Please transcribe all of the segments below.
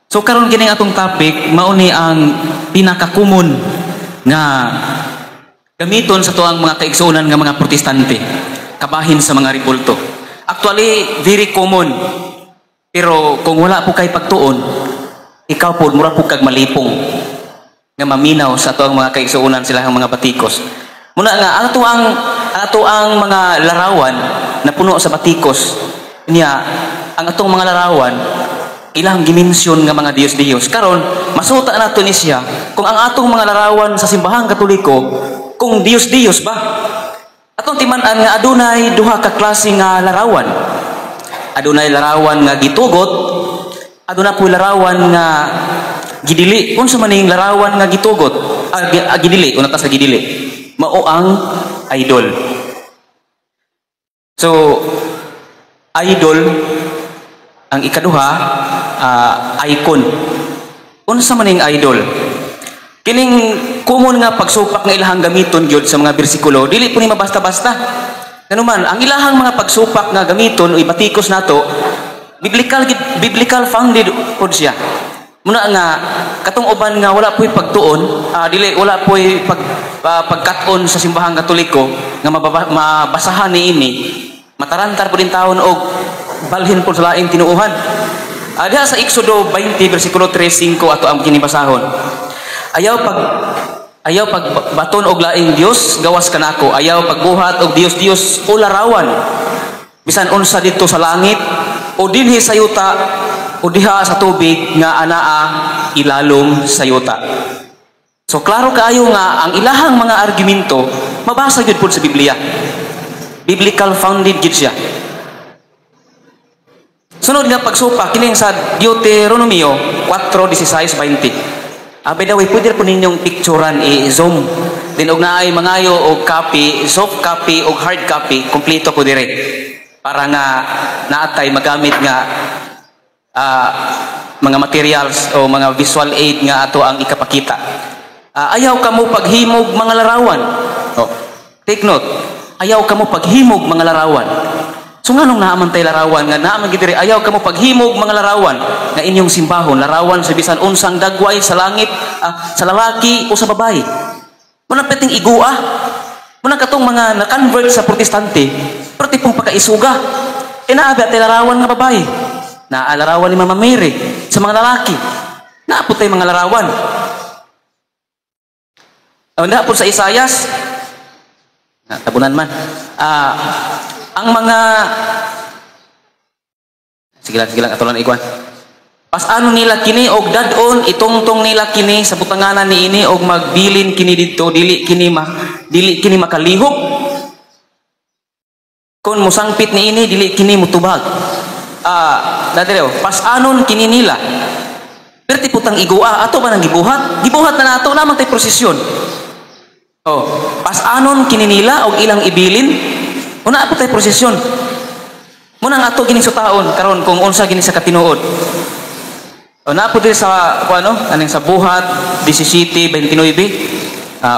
So karon kining atong topic mao ni ang pinaka-common nga gamiton sa tuang mga kaigsuonan nga mga protestante kabahin sa mga ribulto. Actually very common. Pero kung wala po kay pagtuon, ikaw po mura po kag malipong nga maminaw sa tuang mga kaigsuonan silahang mga batikos. Muna nga ato ang mga larawan na puno sa batikos niya ang atong mga larawan ilang dimensyon nga mga Dios-Dios. Karon masuta nato ni siya kung ang atong mga larawan sa simbahang Katoliko kung Dios-Dios ba. Atong timan-an nga adunay duha ka klase nga larawan. Adunay larawan nga gitugot, aduna po'y larawan nga gidili. Unsa man ning larawan nga gitugot? Gidili, una ta sa gidili. Mao ang idol. So idol ang ikaduha icon. Unsa man ning idol? Kining common nga pagsupak nga ilahang gamiton gyud sa mga bersikulo, dili po ni mabasta-basta. Kanuman ang ilahang mga pagsupak nga gamiton o ibatikos nato biblical founded pod siya. Muna nga katong uban nga wala po'y pagtuon, dili wala po'y pagkat-on sa simbahang Katoliko nga mabasahan niini. Matarantar po din taon og balhin po sa laing tinuuhan. Diha sa Exodo 20 versikulo 3-5 ato ang kinibasahon. Ayaw pagbaton og laing Dios gawas kanako. Ayaw pagbuhat og Dios o larawan. Bisan unsa dito sa langit o dinhi sa yuta o diha sa tubig nga anaa ilalom sa yuta. So klaro kaayo nga ang ilahang mga argumento mabasa gyud pud sa Biblia. Biblical founded gyud siya. Sunod nga pagsupak kining sa Deuteronomio 4:16-20. By the way, pwede po ninyong picturean i-zoom. Then og naay mangayo og copy, soft copy og hard copy, kompleto po dire. Para nga naatay magamit nga mga materials o mga visual aid nga ato ang ikapakita. Ayaw ka mo paghimog mga larawan. Take note. Ayaw ka mo paghimog mga larawan. So nga nung naaman tayo larawan, nga naaman gitiri, ayaw ka mo paghimog mga larawan nga inyong simbahon, larawan sa bisan unsang dagway sa langit, sa lalaki o sa babae. Muna peting igua, muna katong mga na-convert sa protestante, pero tipong pagkaisuga, inaabi at larawan nga babae, larawan ni Mama Mary sa mga lalaki, naapot tayo mga larawan. Naapot sa Isayas, tabunan man, ang mga sige lang atulan ikuan. Pasano nila kini og dadon itongtong nila kini sa butanganan niini og magbilin kini didto dili kini makalihok. Kun musangpit niini dili kini mutubag. Dadero pasanon kini nila. Perti putang igua ato ba nang gibuhat? Gibuhat na nato namang tay prosesyon. Pasanon kini nila og ilang ibilin. Una ato tay prosesyon. Muna nga ato gining sutaon karon kung unsa gini sa katinuod. Na po din sa aning sa buhat 17:29.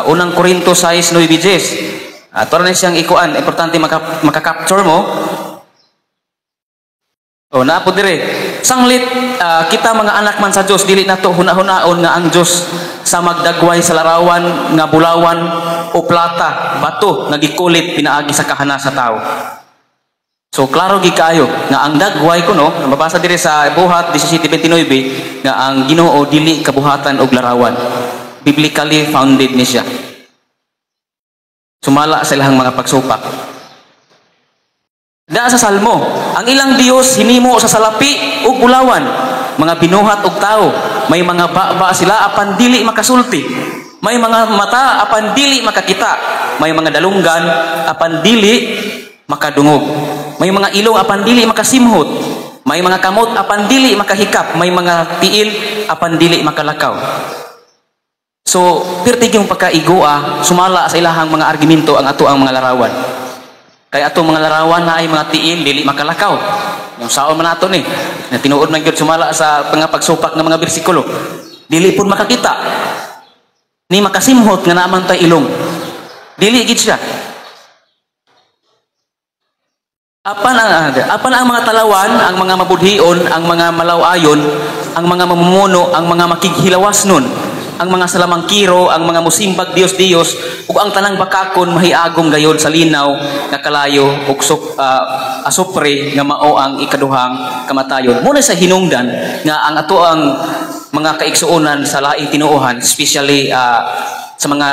Unang Korinto 6:9-10. Tora na siyang ikuan, importante maka-capture mo. Na po dire. Sanglit kita mga anak man sa Dios dili nato huna-hunaon nga ang Dios sa magdagway sa larawan nga bulawan o plata, bato nga gikulit pinaagi sa kahana sa tao. So klaro gi kaayo nga ang dagway kuno, mabasa dire sa buhat 17:29 nga ang Ginoo dili kabuhatan og larawan. Biblically founded ni siya. Sumala sa ilahang mga pagsupak. Da sa Salmo, ang ilang Dios hinimo sa salapi ug bulawan, mga binuhat og tao, may mga baba sila apan dili makasulti. May mga mata apan dili makakita, may mga dalunggan apan dili makadungog. May mga ilong apan dili makasimhot, may mga kamot apan dili makahikap, may mga tiil apan dili makalakaw. So, pertig yung pagkaigua, sumala sa ilahang mga argumento ang ato ang mga larawan. Kaya ato mga larawan na ay mga tiil dili makalakaw. Yung saon man nato ni, na tinuod man gyud sumala sa pagsupak ng mga bersikulo. Dili pud makakita. Ni makasimhot nga naman tay ilong. Dili gid siya. Apan ang mga talawan, ang mga mabudhion, ang mga malawayon, ang mga mamumuno, ang mga makighilawas nun, ang mga salamangkiro, ang mga musimbag Dios ug ang tanang bakakon mahiagom gayon sa linaw nga kalayo ug asupre nga mao ang ikaduhang kamatayon. Muna sa hinungdan nga ang ato ang mga kaigsuonan sa laing tinuohan, especially sa mga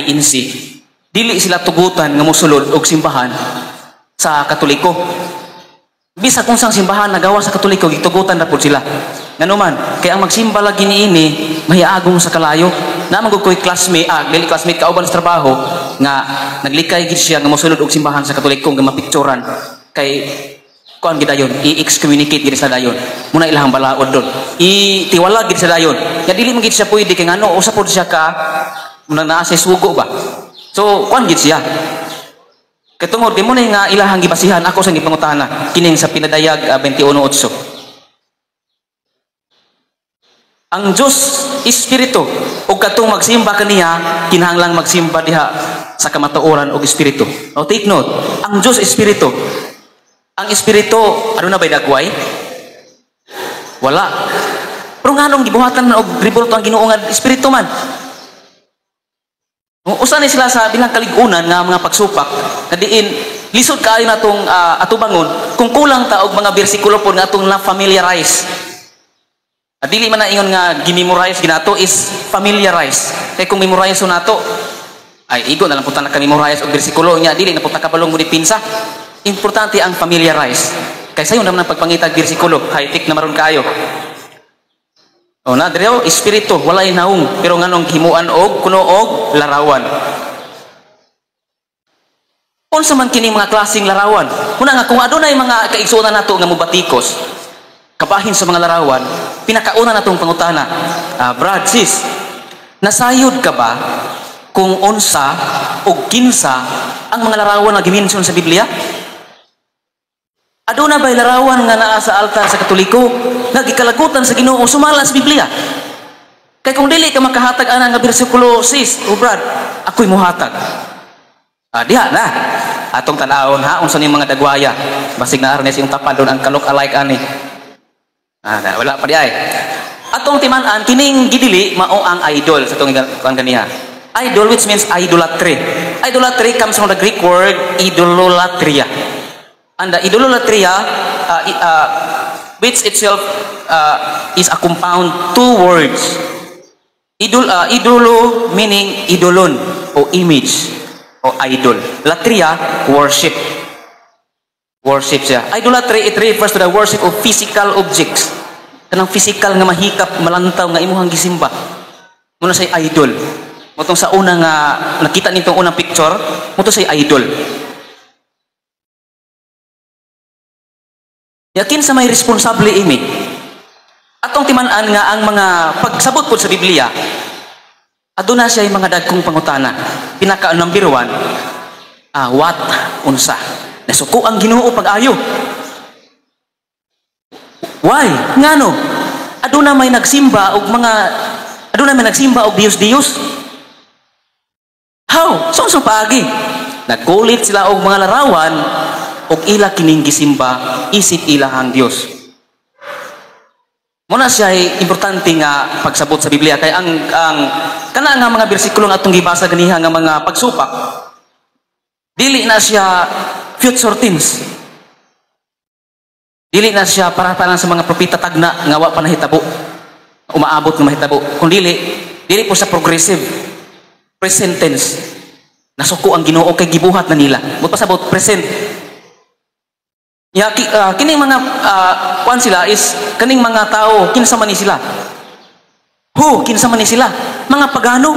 INC, dili sila tugutan nga mosulod og simbahan sa Katoliko. Bisa kung sang simbahan nagawa sa Katoliko, gitugutan na po sila. Ngano man, kaya ang magsimba lagi niini, mahiagong sa kalayo. Naman ko'y classmate, dili classmate kauban sa trabaho, nga naglikay gid siya nga mosulod og simbahan sa Katoliko nga mapicturan. Kay kuan gid dayon, i-excommunicate gid sa dayon. Muna ilahang balaod doon. Itiwala gid sa dayon. Ya dili man gid siya pwede kay ngano usa pod siya ka muna naa sa sugo ba. So kuan gid siya. Katungod di mo na nga ilahang gibasihan ako sa gipangutana kining sa pinadayag 21:8. Ang Diyos Espiritu o katong magsimba kaniya kinahanglang magsimba diha sa kamatuoran og Espiritu. O take note, ang Diyos Espiritu. Ang Espiritu ano na ba'y dagway? Wala. Pero nganong gibuhatan og ribulto ang Ginoo nga Espiritu man? Usa ni sila sa bilang kaligunan nga mga pagsupak na diin lisod kaayo natong atubangon kung kulang ta og mga bersikulo pod nga atong na-familiarize. Dili man na ingon nga gimemorize ginato is familiarize. Kay kung memorize nato ay igo na lang punta na ka-memorize og bersikulo nya dili na punta ka palong mo pinsa. Importante ang familiarize. Kay sayo naman ang pagpangitag bersikulo, high-tech na maron kayo. O na direo espiritu walay naong pero nganong himuan og kuno og larawan. Unsa man kining mga klaseng larawan? Una nga kung adunay mga kaigsuonan nato nga mobatikos, kabahin sa mga larawan, pinakauna natong pangutana. Brad, sis, nasayod ka ba kung unsa o kinsa ang mga larawan na gimension sa Biblia? Aduna ba'y larawan nga naa sa altar sa Katoliko nga gikalagutan sa Ginoo sumala sa Biblia? Kay kung dili ka makahatag ana nga bersikulo, sis, o Brad, ako'y muhatag. Diha na. Atong tanawon ha, unsa ni mga dagwaya. Basig na arnes yung tapadon ang kalok-alike ani. Wala pa di ay. Atong timan-an kining gidili mao ang idol sa tong kaniya. Idol which means idolatry. Idolatry comes from the Greek word idololatria. And the idolatria which itself is a compound two words. Idolo meaning idolon o image o idol. Latria worship. Worship siya. Idolatry, it refers to the worship of physical objects. Kanang physical nga mahikap, malantaw nga imuhang gisimba. Muna say idol. Mutong sa unang nakita nitong unang picture, muto say idol. Yakin sa may responsable ini. Atong timan-an nga ang mga pagsabot po sa Biblia, aduna siya yung mga dagkong pangutana. Pinaka number 1, what, unsa. Nasuko ang Ginoo pag-ayo. Why? Ngano? Aduna may nagsimba og Dios. How? So paagi. Nagkulit sila og mga larawan og ila kining gisimba isip ilahang Dios. Muna siya ay importante nga pagsabot sa Biblia kay ang kana nga mga bersikulo nga atong gibasa ganiha nga mga pagsupak dili na siya future tense. Dili na siya para sa mga propeta tagna nga wa pa nahitabo. Umaabot nga mahitabo. Kung dili po sa progressive present tense. Nasuko ang Ginoo kay gibuhat na nila. Mo pasabot present. Kining mga kuan sila is kaning mga tao kinsa man ni sila. Kinsa man ni sila? Mga pagano.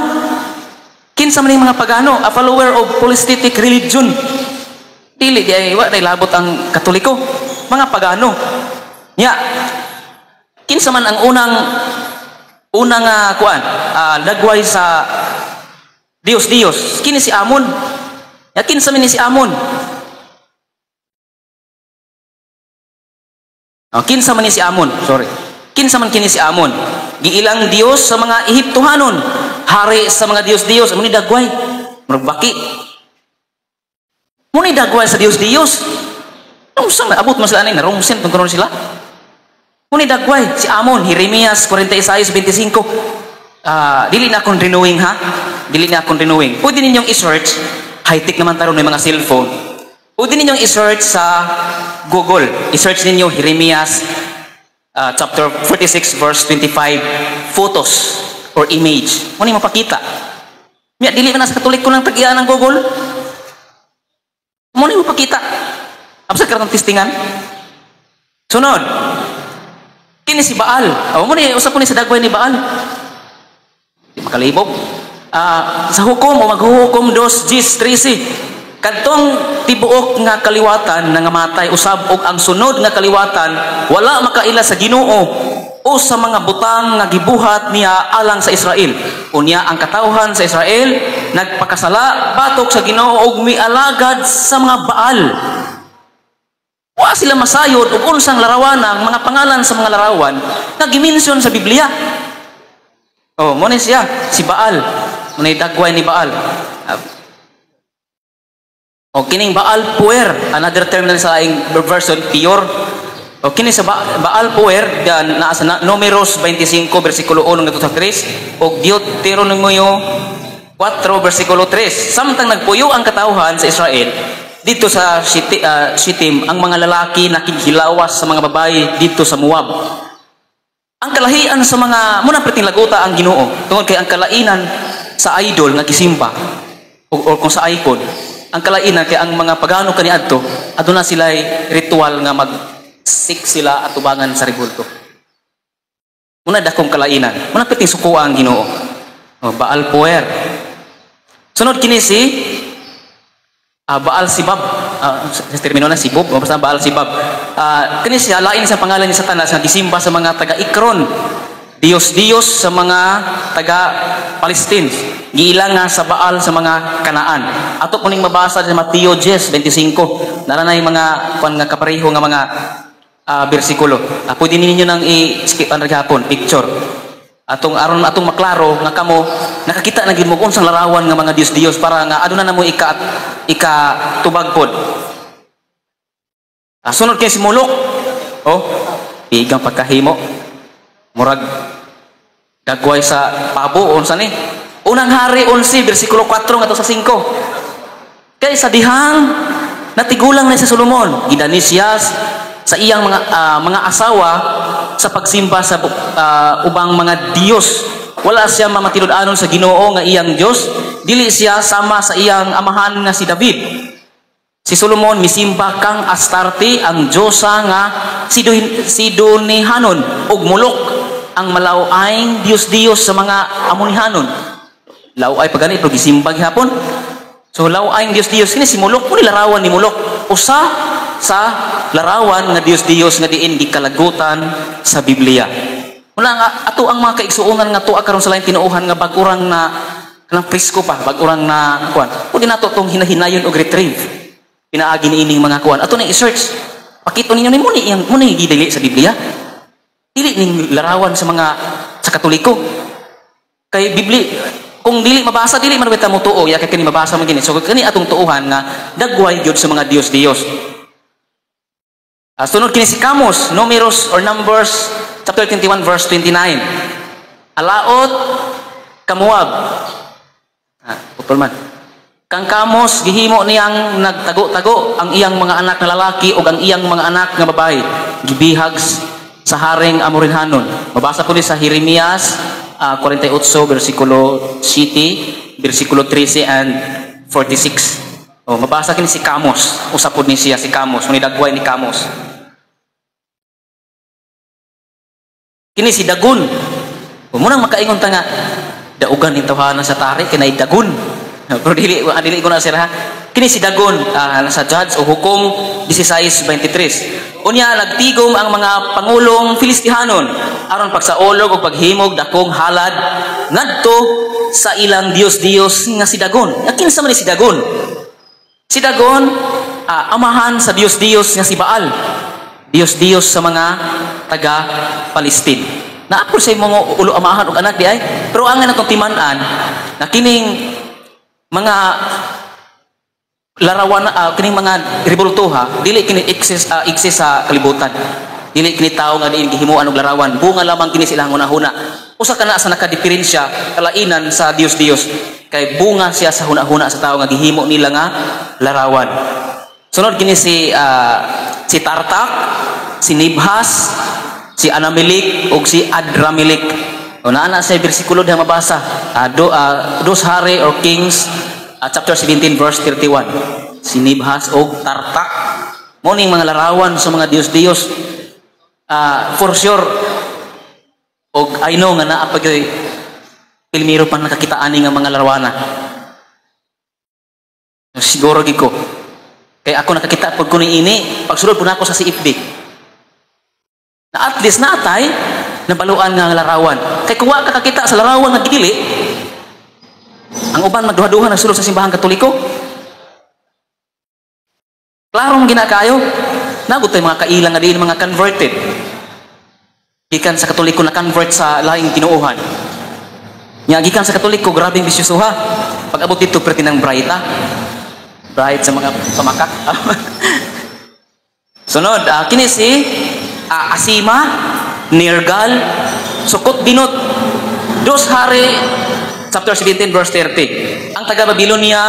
Kinsa man ni mga pagano? A follower of polytheistic religion. Dili di ay wa labot ang Katoliko. Mga pagano. Kinsa man ang unang kuan dagway sa Dios. Kini si Amon. Kinsa man ni si Amon? Kinsa man ni si Amon? Kinsa man kini si Amon? Giilang Dios sa mga Ehiptohanon, hari sa mga Dios, muni dagway, magbaki. Muni dagway sa Dios. Unsa na abot man sila ani narumsen tungkol sila? Muni dagway si Amon, Jeremias 46:25. Dili na akong renewing ha. Dili na akong renewing. Pwede ninyong i-search. High-tech naman taron may mga cellphone. Pwede ninyong i-search sa Google. I-search ninyo Jeremias chapter 46 verse 25 photos or image. Muni mapakita. Miya dili man sa Katoliko ng tag-iya ng Google. Muni mapakita. Absa ka ng testingan. Sunod. Kini si Baal. Muni usap ko ni sa dagway ni Baal. Di makalibog. Sa hukom o maghuhukom 2:13 kadtong tibuok nga kaliwatan nga matay usab og ang sunod nga kaliwatan wala makaila sa Ginoo o sa mga butang nga gibuhat niya alang sa Israel. Unya ang katawhan sa Israel nagpakasala batok sa Ginoo og mialagad sa mga Baal. Wa sila masayod og unsang larawan ang mga pangalan sa mga larawan nga gimensyon sa Biblia. Mo ni siya si Baal. Munay dagway ni Baal. Kining Baal Puer, another term na sa aing version, pure. Kini sa Baal Puer, naa sa Números 25, versikulo 1 ngadto sa 3, o Deuteronomio 4, versikulo 3. Samtang nagpuyo ang katawhan sa Israel, dito sa Shittim, ang mga lalaki nakighilawas sa mga babae dito sa Moab. Ang kalahian sa mga muna preting laguta ang Ginoo tungod kay ang kalainan sa idol nga gisimba o kung sa icon ang kalainan kay ang mga pagano kaniadto aduna sila ritual nga mag-sik sila at tubangan sa ribulto. Muna dakong kalainan muna preting sukuha ang Ginoo. Baal Puer. Sunod kini si Baal Sibab. Sa termino na Sibab, basta Baal Sibab. Kini siya lain sa pangalan ni Satanas nga gisimba sa mga taga-Ikron. Diyos-Diyos sa mga taga-Palestine. Giilang nga sa Baal sa mga Kanaan. Ato kuning mabasa sa Mateo 10:25. Naranay mga kuan nga kapareho nga mga bersikulo. Pwede ninyo nang i-skip ang gihapon, picture. Atong maklaro nga kamo nakakita na gid mo unsang larawan nga mga Dios para nga aduna na mo ika tubag pod. Sunod kay si Molok. Igang pagkahimo. Murag dagway sa pabo unsa ni? Unang Hari 11 bersikulo 4 ngadto sa 5. Kay sa dihang natigulang na si Solomon, gidani siya sa iyang mga asawa sa pagsimba sa ubang mga Diyos. Wala siya mamatilod-anon sa Ginoo nga iyang Diyos. Dili siya sama sa iyang amahan nga si David. Si Solomon misimba kang Astarte ang Diyosa nga Sidonihanon ug Molok ang malaw-ayng Diyos sa mga Amonihanon. Law-ay pagani pero gisimba gihapon. So law-ayng Diyos kini si Molok, kuni larawan ni Molok. Usa sa larawan nga Diyos nga diin gikalagutan sa Biblia. Muna nga ato ang mga kaigsuonan nga tuwa karon sa lain tinuohan nga bag-urang na kanang presko pa, bag-urang na kuan. Pwede nato tong hinahinayon og retrieve. Pinaagi niining mga kuan. Ato na i-search. Pakito ninyo ni muni gidili sa Biblia. Dili ning larawan sa mga sa Katoliko. Kay Biblia kung dili mabasa dili man beta mo tuo ya kay kini mabasa man gini. So kani atong tuohan nga dagway gyud sa mga Diyos. Sunod kini si Kamos, Numbers chapter 21 verse 29. Alaot kamuab. Putol man. Kang Kamos gihimo niyang nagtago-tago ang iyang mga anak na lalaki o ang iyang mga anak nga babae gibihag sa haring Amorinhanon. Mabasa ko ni sa Jeremias 48 versikulo 7, versikulo 13 and 46. Mabasa kini si Kamos. Usapod ni siya si Kamos, ni dagway ni Kamos. Kini si Dagon. Munang makaingon ta nga daugan ni tawhanan sa tari kinay Dagon. Pero dili ko na sira. Kini si Dagon sa Judge o Hukom 16:23. Unya nagtigom ang mga pangulong Filistihanon aron pagsaolog o paghimog dakong halad ngadto sa ilang Diyos nga si Dagon. Kinsa man ni si Dagon? Si Dagon amahan sa Diyos nga si Baal. Diyos sa mga taga-Palestine. Naapol sa mga ulo amahan og anak di ay. Pero ang natong timan-an na kining mga larawan kining mga rebultuha dili kini exist sa kalibutan. Dili kini tawo nga diin gihimuan og larawan, bunga lamang kini silang hunahuna. Usa kana sa nakadiferensya kalainan sa Dios kay bunga siya sa hunahuna sa tawo nga gihimo nila nga larawan. Sunod kini si Tartak, si Nibhas, si Anamelik ug si Adramelek. O naa sa bersikulo diha mabasa, Dos Hari or Kings chapter 17 verse 31. Si Nibhas ug Tartak mo ning mga larawan sa mga Dios. For sure og I know nga naa pag Pilmiro pa nakakita ani nga mga larawana. Siguro gid ko kay ako nakakita pag kuno ini pagsulod pud nako sa CFD na at least natay nabaluan nga larawan kay kung wa ka kakita sa larawan nga gidili ang uban magduha-duha nagsulod sa simbahang Katoliko. Klaro mo ginakayo nagud tay mga kailang nga diin mga converted gikan sa Katoliko na convert sa laing tinuohan nya gikan sa Katoliko grabeng bisyosoha pag abot dito perti ng bright sa mga pamakak. Sunod kini si Asima, Nergal, Sukot Binot, Dos Hari chapter 17 verse 30. Ang taga Babylonia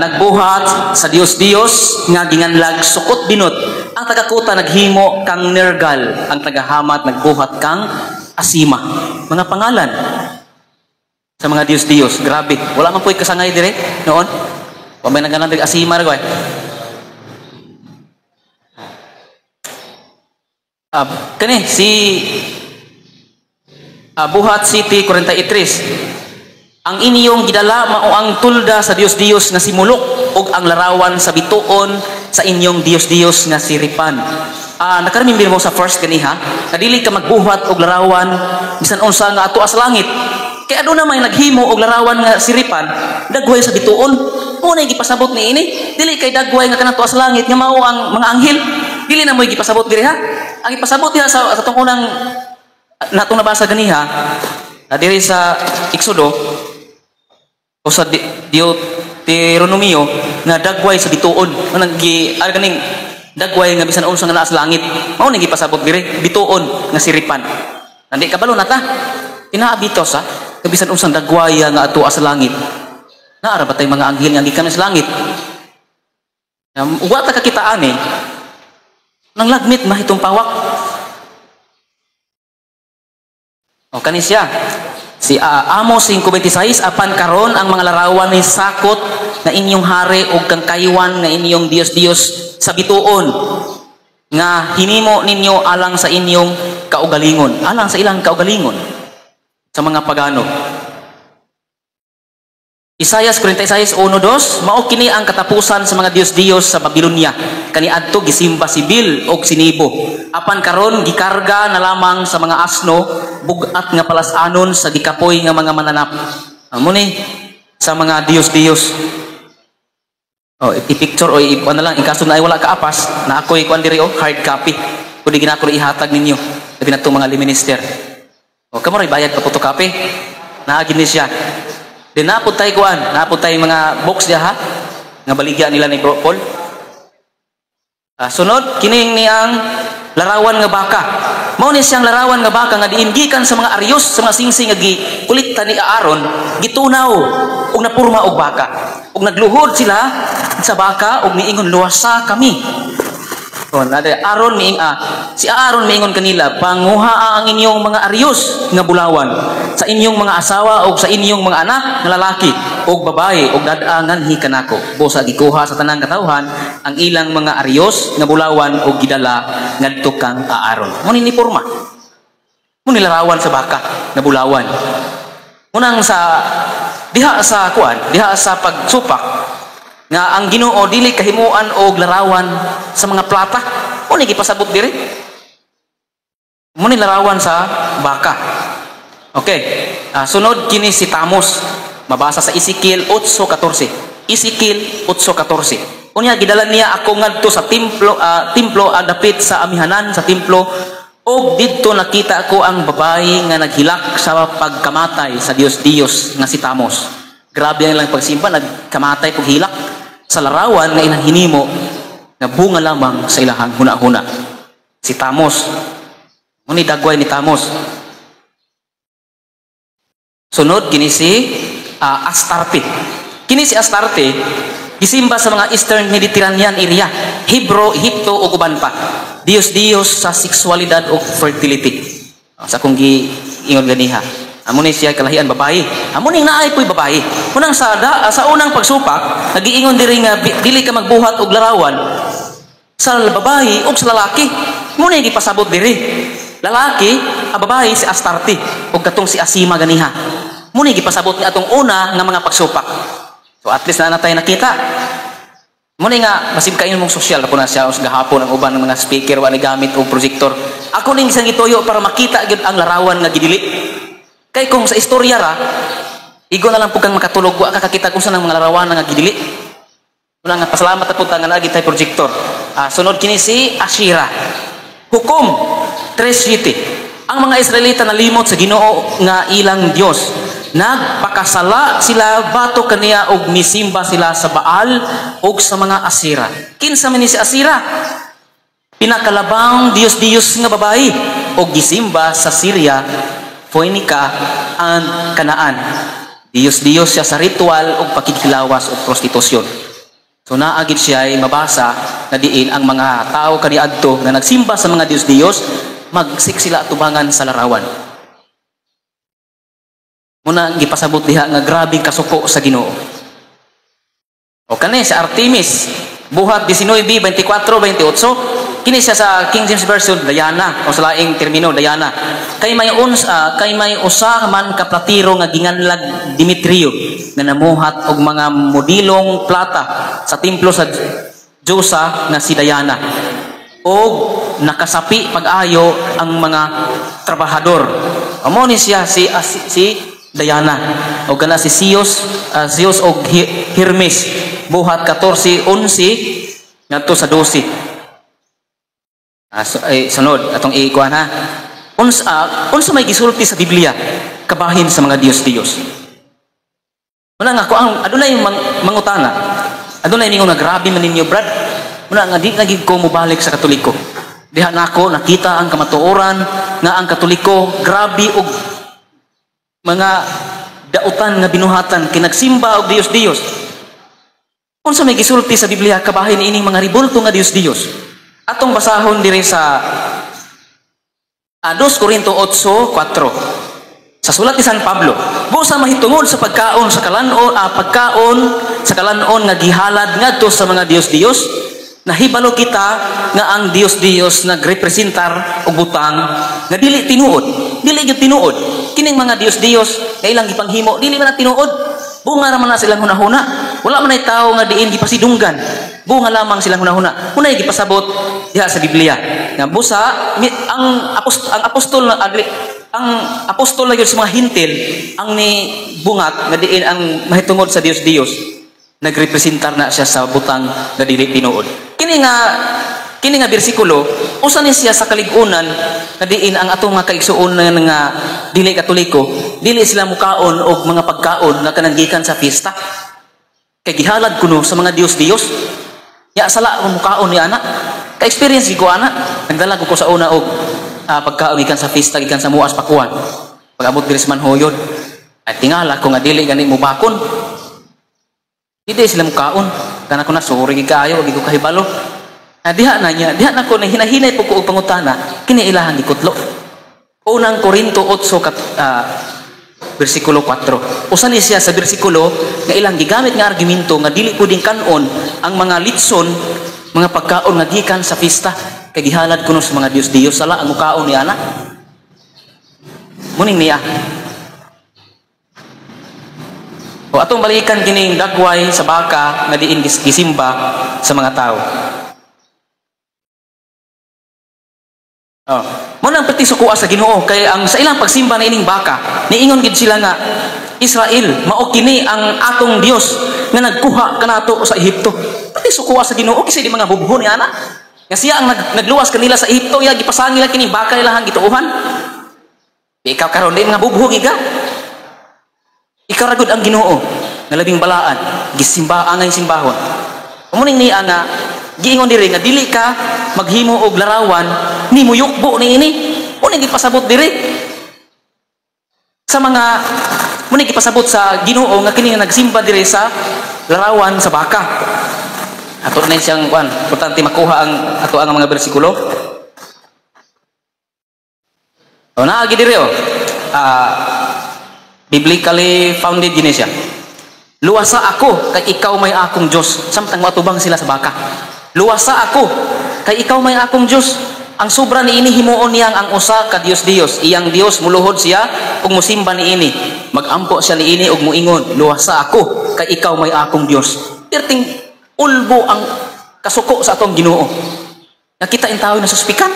nagbuhat sa Dios nga ginganlag Sukot Binot. Ang taga Kuta naghimo kang Nergal, ang taga Hamat nagbuhat kang Asima. Mga pangalan sa mga Dios. Grabe. Wala man po'y kasangay dire noon. Pamay naganan dig Asima ra koy. Kani si Buhat City 43. Ang inyong gidala mao ang tulda sa Dios nga si Mulok ug ang larawan sa bituon sa inyong Dios nga si Ripan. Nakaramimbir mo sa first kaniha, kadili ka magbuhat og larawan bisan unsa nga ato sa langit. Kay aduna may naghimo og larawan nga si Ripan, dagway sa bituon. Una gipasabot ni ini, dili kay dagway nga kanang tuwa sa langit nga mao ang mga anghel. Dili na mo gipasabot diri ha. Ang ipasabot diha sa tungkunang natong nabasa ganiha, diri sa Exodo o sa Deuteronomio nga dagway sa bituon. Manang ganing dagway nga bisan unsa nga naa sa langit. Mao ni gipasabot diri bituon nga si Ripan. Nandi kabalo nata. Inaabitos ha. Kabisan unsang dagwaya nga ato sa langit. Naara ba tay mga anghel nga gikan sa langit? Wa ta kakitaan nang lagmit mahitong pawak. O kani siya. Si Amos 5:26 apan karon ang mga larawan ni sakot na inyong hari ug kang kaywan nga inyong Dios sa bituon nga hinimo ninyo alang sa inyong kaugalingon, alang sa ilang kaugalingon sa mga pagano. Isaias 46:1-2 mao kini ang katapusan sa mga Dios sa Babylonia kaniadto gisimba si Bil og si Nebo apan karon gikarga na lamang sa mga asno bugat nga palasanon sa gikapoy nga mga mananap. Amo ni sa mga Dios. I-picture o na lang in kaso na ay wala ka apas na ako'y kuan diri hard copy kundi ginako ihatag ninyo labi na itong mga minister. Kamo ray bayad pa photocopy na gini siya. Then napod tayo kuan, napod tayo mga box diha ha nga baligya nila ni Bro Paul. Sunod kining niyang larawan nga baka. Mao ni siyang larawan nga baka nga diin gikan sa mga aryos sa mga singsing nga gikulikta ni Aaron, gitunaw ug napurma og baka. Ug nagluhod sila sa baka ug niingon luwasa kami. Si Aaron miingon kanila, panguhaa ang inyong mga aryos nga bulawan sa inyong mga asawa o sa inyong mga anak nga lalaki o babae o dadangan hikanako. Busa gikuha sa tanang katawhan ang ilang mga aryos nga bulawan o gidala ngadto kang Aaron. Muni ni porma. Muni larawan sa baka nga bulawan. Munang sa diha sa pagsupak nga ang Ginoo dili kahimuan og larawan sa mga plata. Muni gipasabot diri. Muni larawan sa baka. Okay. Sunod kini si Tamos. Mabasa sa Ezekiel 8:14. Ezekiel 8:14. Unya gidala niya ako ngadto sa templo adapit sa amihanan sa templo og didto nakita ko ang babae nga naghilak sa pagkamatay sa Dios nga si Tamos. Grabe ang lang pagsimba nagkamatay pag hilak sa larawan nga ilang hinimo na bunga lamang sa ilahang huna-huna. si Tamos. Muni dagway ni Tamos. Sunod kini si Astarte. Kini si Astarte gisimba sa mga Eastern Mediterranean area, Egypto ug uban pa. Dios-dios sa sexualidad o fertility. Sa kung giingon ganiha. Amo ni siya kalahian babae. Amo ning naay po'y babae. Unang sa unang pagsupak, nagiingon diri nga dili ka magbuhat og larawan sa babae o sa lalaki. Muna yung ipasabot diri. Lalaki, babae si Astarte o katong si Asima ganiha. Muna yung ipasabot ni atong una nga mga pagsupak. So at least na tayo nakita. Muna nga, masib kayo mong sosyal. Ako na siya gahapon ang uban ng mga speaker wala gamit o projector. Ako ning isang ituyo para makita gyud ang larawan nga gidili. Kay kung sa istorya ra, igo na lang po kang makatulog wa kakakita kung saan ang mga larawan nga gidili. Muna nga, pasalamat na po nga lagi tayo projector. Sunod kini si Ashira. Hukom, 3:7. Ang mga Israelita nalimot sa Ginoo nga ilang Dios. Nagpakasala sila bato kaniya og misimba sila sa Baal og sa mga Asira. Kinsa man ni si Asira? Pinakalabang Dios-Dios nga babae og gisimba sa Syria, Phoenicia, and Canaan. Dios-Dios siya sa ritual og pakikilawas og prostitusyon. So naagid siya ay mabasa na diin ang mga tao kaniadto nga nagsimba sa mga Dios-Dios magsiksila tubangan sa larawan. Muna gipasabot diha nga grabing kasuko sa Ginoo. O kani sa Artemis, buhat 19:24-28, kini siya sa King James Version Diana o sa laing termino Diana. Kay may usa man ka platiro nga ginganlag Demetrio nga namuhat og mga modilong plata sa templo sa Diyosa nga si Diana. Og nakasapi pag-ayo ang mga trabahador. Amo ni siya si Diana o kana si Zeus og Hermes, buhat 14:11 ngadto sa 12. Sunod atong ikuan ha. Unsa may gisulti sa Biblia kabahin sa mga Dios-Dios. Muna nga ko ang adunay mangutana. Adunay ningon nga grabe man ninyo brad. Muna nga di na gid ko mobalik sa Katoliko. Diha nako nakita ang kamatuoran nga ang Katoliko grabe og mga dautan nga binuhatan kinagsimba og Dios-Dios. Unsa may gisulti sa Biblia kabahin ining mga ribulto nga Dios-Dios. Atong basahon diri sa 2 Corinto 8:4. Sa sulat ni San Pablo, busa mahitungod sa pagkaon sa kalanon nga gihalad ngadto sa mga Dios-Dios, nahibalo kita nga ang Dios-Dios nagrepresentar og butang nga dili tinuod. Dili gyud tinuod. Kining mga Dios-Dios nga ilang gipanghimo, dili man na tinuod. Bunga ra man na silang hunahuna. Wala man ay tawo nga diin gipasidunggan. Bunga lamang silang hunahuna. Hunay gipasabot diha sa Biblia. Nga busa ang apostol na gyud sa mga hintil ang ni bungat nga diin ang mahitungod sa Dios-Dios. Nagrepresentar na siya sa butang nga dili tinuod. Kini nga bersikulo usa ni siya sa kaligunan nga diin ang atong mga kaigsuonan nga dili Katoliko, dili sila mukaon og mga pagkaon nga kanang gikan sa pista. Kay gihalad kuno sa mga Dios-Dios. Ya sala mo mukaon ni ana. Ka experience ko ana, nagdala ko sa una og pagkaon gikan sa pista gikan sa muas pakuan. Pag-abot diri sa manhoyod, ay tingala ko nga dili gani mo bakon. Hindi sila mukaon. Kana ko na sorry gid kaayo, gid ko kahibalo. Diha na ko na hinahinay po ko og pangutana, kini ilahang gikutlo. Unang Korinto 8 bersikulo 4. Usa ni siya sa bersikulo nga ilang gigamit nga argumento nga dili puding kanon ang mga litson, mga pagkaon nga gikan sa pista kay gihalad kuno sa mga Dios-Dios sala ang mukaon ni ana. Muning niya. O atong balikan kining dagway sa baka nga diin gisimba sa mga tao. Muna ang pati sukuha sa Ginoo kay ang sa ilang pagsimba na ining baka niingon gid sila nga Israel mao kini ang atong Dios nga nagkuha kanato sa Ehipto. Pati sukuha sa Ginoo kasi di mga bubho ni ana nga siya ang nagluwas kanila sa Ehipto ya gipasangi lang kini baka nila hang gituuhan. Ikaw karon di mga bubho giga. Ikaw ra gud ang Ginoo nga labing balaan gisimba angay simbahon. Muning niya nga giingon diri nga dili ka maghimo og larawan nimo yukbo niini. Una gipasabot diri sa mga muna gipasabot sa Ginoo nga kini nga nagsimba diri sa larawan sa baka. Ato na siyang kuan, importante makuha ang ato ang mga bersikulo. O naagi diri biblically founded gini siya. Luwasa ako kay ikaw may akong Dios. Samtang matubang sila sa baka. Luwasa ako kay ikaw may akong Dios. Ang sobra ni ini himuon niyang ang usa ka Dios. Iyang Dios muluhod siya ug musimba ni ini. Magampo siya ni ini ug muingon, luwasa ako kay ikaw may akong Dios. Perting ulbo ang kasuko sa atong Ginoo. Nakita in tawo na suspikan.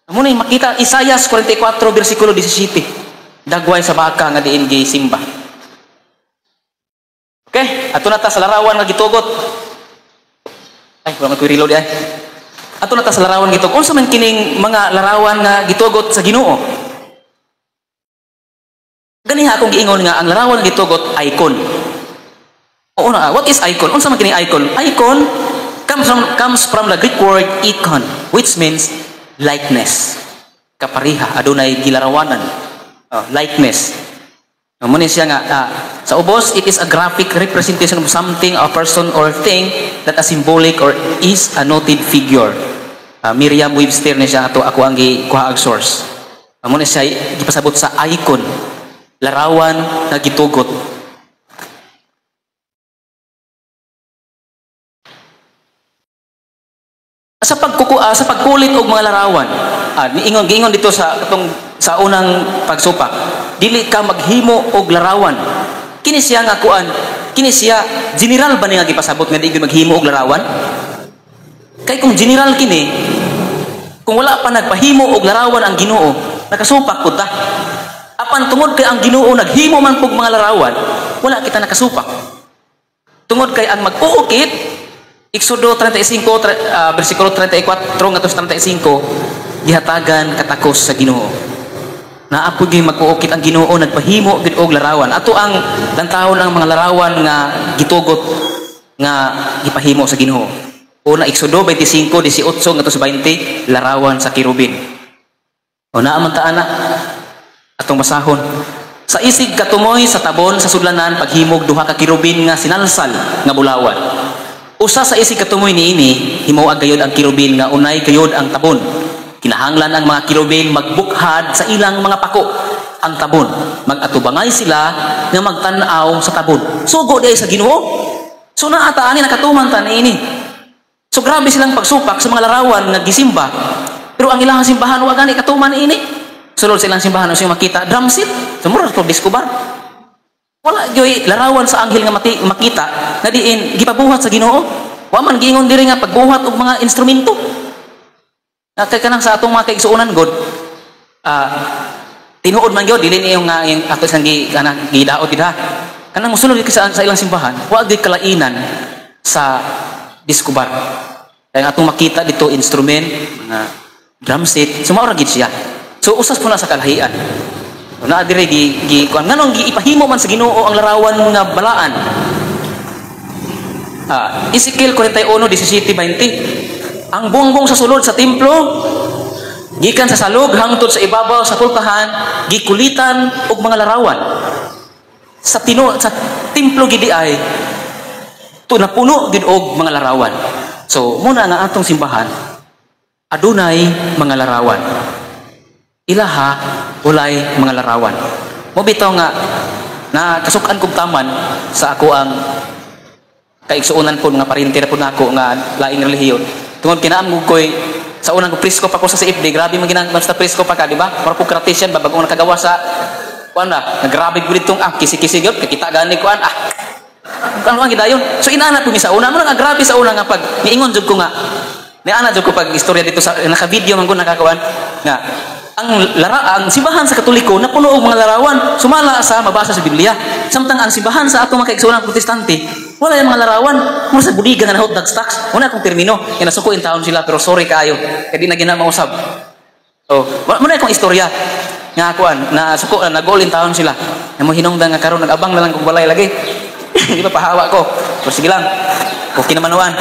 Amo ni makita Isaias 44 bersikulo 17. Dagway sa baka nga diin gisimba. Okay, ato na ta sa larawan nga gitugot. Ay, wala man ko reload ay. Ato na ta sa larawan gitugot. Unsa man kining mga larawan nga gitugot sa Ginoo? Ganiha akong giingon nga ang larawan nga gitugot icon. O una, what is icon? Unsa man kining icon? Icon comes from the Greek word ikon, which means likeness. Kapariha, adunay gilarawanan. Likeness. Muna siya nga, sa ubos, it is a graphic representation of something, a person or thing that is symbolic or is a noted figure. Merriam-Webster na siya ato ako ang gikuha ang source. Muna siya gipasabot sa icon, larawan na gitugot. Sa pagkulit og mga larawan, giingon dito sa unang pagsupak, dili ka maghimo og larawan. Kini siya nga kuan, kini siya general ba ni nga gipasabot nga di gyud maghimo og larawan? Kay kung general kini, kung wala pa nagpahimo og larawan ang Ginoo, nakasupak pud ta. Apan tungod kay ang Ginoo naghimo man pug mga larawan, wala kita nakasupak. Tungod kay ang mag-uukit, Exodo 35 bersikulo 34 ngadto 35 gihatagan katakos sa Ginoo. Naapod gyud mag-uukit ang Ginoo nagpahimo gid og larawan. Ato ang lantahon ang mga larawan nga gitugot nga gipahimo sa Ginoo. Una Exodo 25:18 ngadto sa 20 larawan sa kirubin. O naa man ta ana atong basahon. Sa isig katumoy sa tabon sa sudlanan paghimog duha ka kirubin nga sinalsal nga bulawan. Usa sa isig katumoy niini himuag gayud ang kirubin nga unay gayud ang tabon. Kinahanglan ang mga kirubin magbukhad sa ilang mga pako ang tabon. Magatubangay sila nga magtan-aw sa tabon. Sugo di sa Ginoo. So naata ani nakatuman ta niini. So grabe silang pagsupak sa mga larawan nga gisimba. Pero ang ilang simbahan wa gani katuman niini. Sulod silang simbahan sa makita drum set. Sumurot ko diskubar. Wala gyoy larawan sa anghel nga makita nga diin gipabuhat sa Ginoo. Wa man giingon diri nga pagbuhat og mga instrumento. Kay kanang sa atong mga kaigsuonan god tinuod man gyud dili niyo nga yung ato sang gidaot gid ha. Kanang mosulod sa ilang simbahan, wa gyud kalainan sa diskubar. Kay atong makita dito instrument, mga drum set, sumaura gid siya. So usas po na sa kalahian. Na dire kuan nganong giipahimo man sa Ginoo ang larawan nga balaan. Ezekiel 41:17-20. Ang bungbong sa sulod sa templo gikan sa salog hangtod sa ibabaw sa pultahan gikulitan og mga larawan. Sa templo gid ay napuno gid og mga larawan. So muna nga atong simbahan adunay mga larawan. Ilaha ulay mga larawan. Mo bitaw nga na kasukan kog taman sa ako ang kaigsuonan po nga parinter po nako nga laing relihiyon. Tungod kinaam koy sa unang presko pa ko sa CFD, grabe man ginang basta presko pa ka, di ba? Para po Cartesian ba bagong nakagawa sa kuan na, nagrabe gud itong kisi-kisi gyud kakita gani kuan Kano ang gidayon. So inaana ko mi sa una, mo nga grabe sa una nga pag niingon jud ko nga. Niana jud ko pag istorya dito sa naka-video man ko nakakawan nga ang simbahan sa Katoliko napuno og mga larawan sumala sa mabasa sa Biblia. Samtang ang simbahan sa atong mga kaigsuonan Protestante wala yung mga larawan. Mura sa budiga nga nahot dagstaks. Wala akong termino. Inasuko in taon sila pero sorry kaayo. Kaya di na ginamausab. So, muna akong istorya nga kuan na suko na nagol in taon sila. Nga mo hinungdan nga karon nag-abang na lang kog balay lagi. Di ba pahawa ko? O sige lang. Okay naman naman.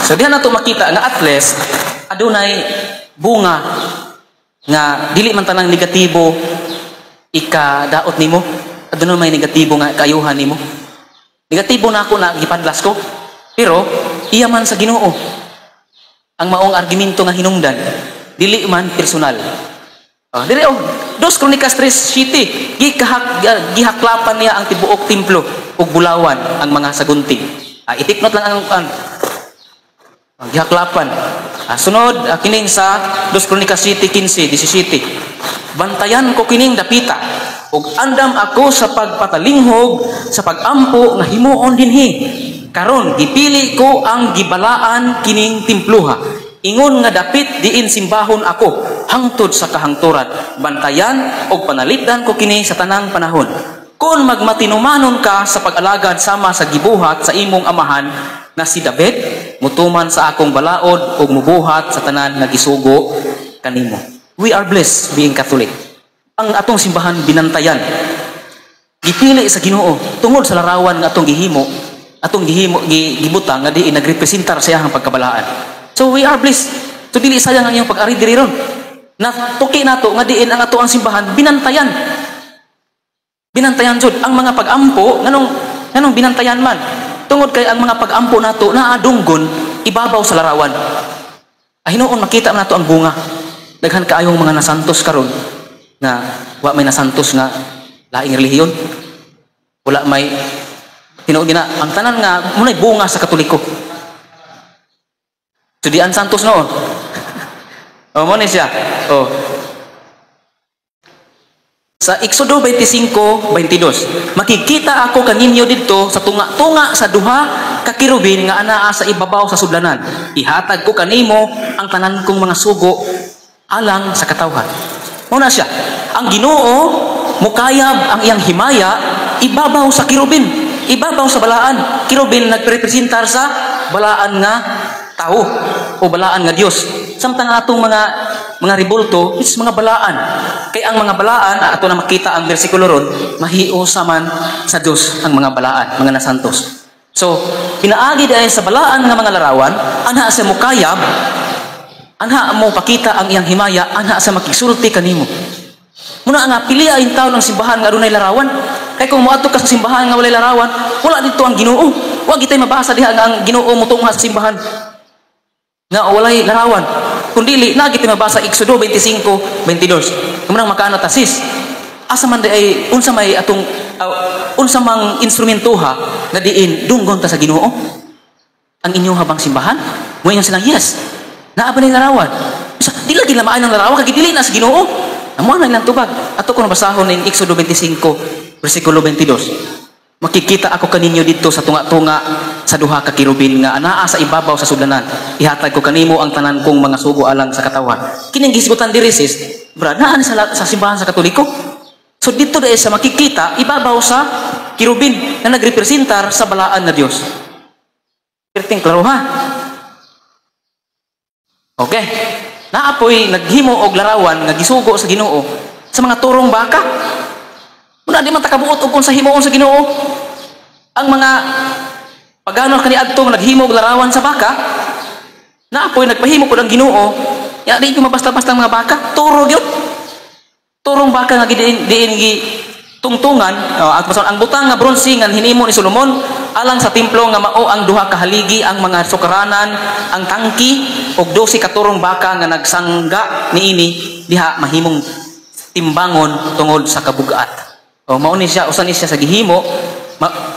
So diha nato makita nga at least adunay bunga nga dili man tanang negatibo ikadaot nimo. Adunay may negatibo nga kaayuhan nimo. Negatibo na ako na gipadlas ko. Pero iya man sa Ginoo ang maong argumento nga hinungdan dili man personal. Dili Dos Kronikas 3:7 gihaklapan niya ang tibuok templo ug bulawan ang mga sagunting. Itiknot lang ang gihaklapan. Sunod kining sa Dos Kronikas 7:15-17. Bantayan ko kining dapita ug andam ako sa pagpatalinghog sa pagampo nga himuon dinhi. Karon gipili ko ang gibalaan kining templuha. Ingon nga dapit diin simbahon ako hangtod sa kahangturan. Bantayan ug panalipdan ko kini sa tanang panahon. Kung magmatinumanon ka sa pag-alagad sama sa gibuhat sa imong amahan na si David, mutuman sa akong balaod ug mubuhat sa tanan nga gisugo kanimo. We are blessed being Catholic. Ang atong simbahan binantayan. Gipili sa Ginoo tungod sa larawan nga atong gihimo, gibutang nga diin nagrepresentar sa iyang pagkabalaan. So we are blessed. So dili sayang ang iyong pag-ari diri ron. Natuki nato nga diin ang ato ang simbahan binantayan. Binantayan jud ang mga pag-ampo nganong binantayan man. Tungod kay ang mga pag-ampo nato naadunggon ibabaw sa larawan. Hinuon makita man nato ang bunga. Daghan kaayong mga nasantos karon nga wa may nasantos nga laing relihiyon. Wala may tinuod gina ang tanan nga munay bunga sa Katoliko. Sudian santos noon. Mo ni siya. Sa Exodo 25:22, makikita ako kaninyo didto sa tunga-tunga sa duha ka kirubin nga anaa sa ibabaw sa sudlanan. Ihatag ko kanimo ang tanan kong mga sugo alang sa katawhan. Muna siya. Ang Ginoo mukayab ang iyang himaya ibabaw sa kirubin, ibabaw sa balaan. Kirubin nagrepresentar sa balaan nga tao o balaan nga Dios. Samtang atong mga ribulto, it's mga balaan. Kay ang mga balaan, ato na makita ang bersikulo ron, mahiusa man sa Dios ang mga balaan, mga nasantos. So, pinaagi dahil sa balaan nga mga larawan, anha sa mukayab, anha mo pakita ang iyang himaya, anha sa makigsulti kanimo. Muna nga piliya yung tao ng simbahan nga adunay larawan. Kay kung moadto ka sa simbahan nga walay larawan, wala dito ang Ginoo. Wa gitay mabasa diha nga ang Ginoo motunga sa simbahan. Nga walay larawan. Kung dili na gitay mabasa Exodo 25:22. Kumunang makaano tasis. Asa man ay unsa may atong unsa mang instrumentoha nga diin dunggon ta sa Ginoo? Ang inyo habang simbahan? Moingon silang yes. Naa ba ning larawan? Di lagi lamaan ng larawan kay dili na sa Ginoo. Amo na ilang tubag. Ato ko nabasahon in Exodo 25:22. Makikita ako kaninyo dito sa tunga-tunga sa duha ka kirubin nga anaa sa ibabaw sa sudlanan. Ihatag ko kanimo ang tanan kong mga sugo alang sa katawan. Kining gisgutan diri sis, brad, naan sa simbahan sa Katoliko. So dito dahil sa makikita ibabaw sa kirubin na nagrepresentar sa balaan na Dios. Perting klaro ha. Okay. Naapoy naghimo og larawan nga gisugo sa Ginoo sa mga turong baka. Muna di man takabuot og unsa himuon sa Ginoo. Ang mga pagano kaniadto naghimo og larawan sa baka, naapoy nagpahimo pud ang Ginoo. Ya di ko mabasta-basta mga baka, turo gyud. Turong baka nga diin gi tungtungan, at ang butang nga bronze nga hinimo ni Solomon alang sa templo nga mao ang duha ka haligi, ang mga sukaranan, ang tangki ug 12 ka turong baka nga nagsangga niini diha mahimong timbangon tungod sa kabugat. Mao ni siya usan ni siya sa gihimo.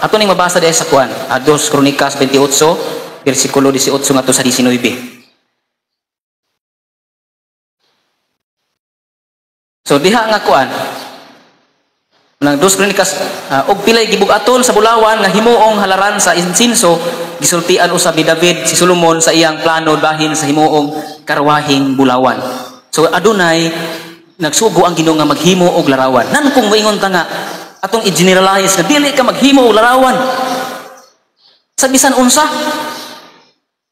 Ato ning mabasa diha sa kuan, 2 Kronikas 28 bersikulo 18 ngadto sa 19. So diha nga kuan nang 2 Kronikas og pilay gibug-aton sa bulawan nga himuong halaran sa insinso gisultian usab ni David si Solomon sa iyang plano bahin sa himuong karwahing bulawan. So adunay nagsugo ang Ginoo nga maghimo og larawan. Nan kung moingon ta nga atong i-generalize nga dili ka maghimo og larawan sa bisan unsa,